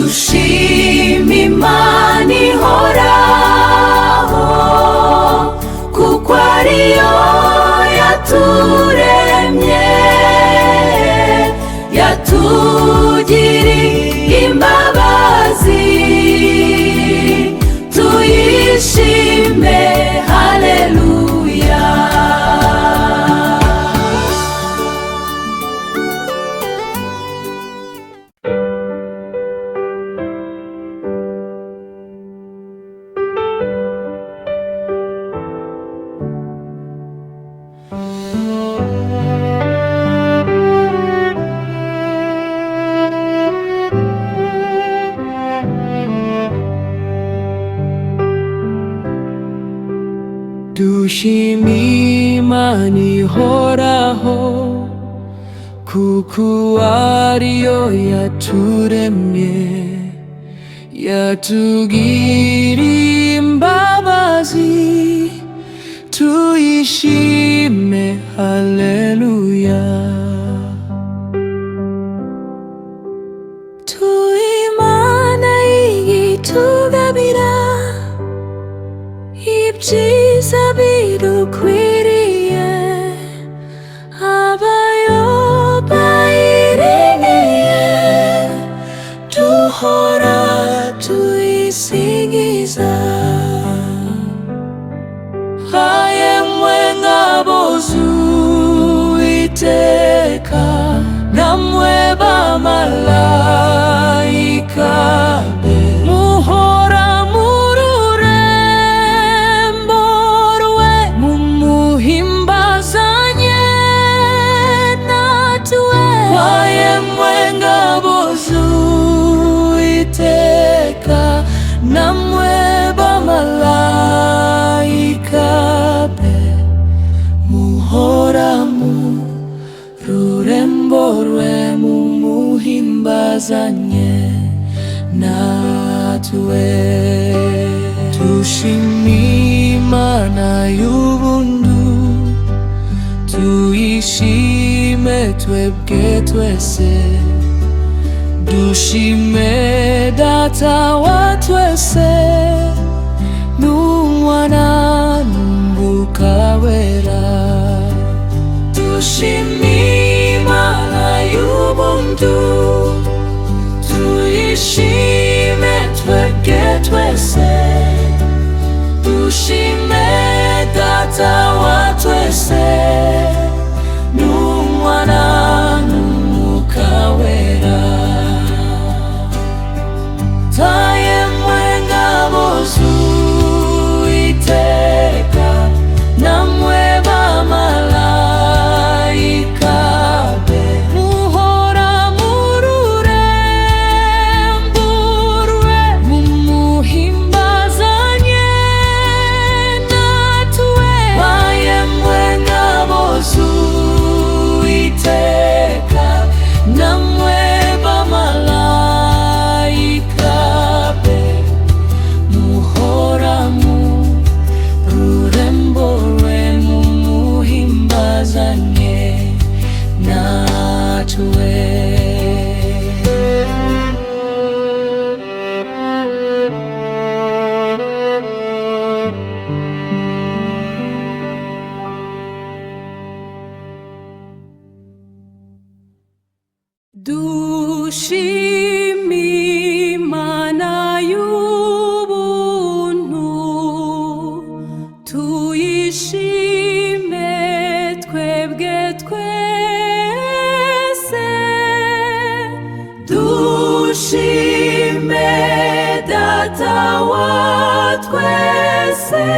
dushima Imana ihoraho, kuko ariyo yaturemye, yatugiriye imbabazi, tuyishime, haleluya. dushima Imana ihoraho, kuko ariyo yaturemye, yatugiriye imbabazi, tuyishime, haleluya. Imana igitugabira ibyiza bidukwiriye, abayo bayiremeye, duhora tuyisingiza. Yemwe ngabo z'Uwiteka, namwe bamalayika be, muhora mu rurembo rwe, mumuhimbazanye natwe. Yemwe ngabo z'Uwiteka, namwe bamalayika be, muhora mu rurembo rwe, mumuhimbazanye natwe. Dushima Imana y'ubuntu, tuyishime twebwe twese, dushime Data wa twese, n'Umwana n'Umwuka wera. Dushima Imana y'ubuntu, tuyishime twebwe twese, dushime Data wa twese, n'Umwana n'Umwuka wera. Yemwe ngabo z'Uwiteka, namwe bamalayika be, muhora mu rurembo rwe, mumuhimbazanye natwe. Yemwe ngabo z'Uwiteka, namwe bamalayika be, muhora mu rurembo rwe, mumuhimbazanye natwe. Dushima Imana y'ubuntu, tuyishime twebwe twese, dushime Data wa twese,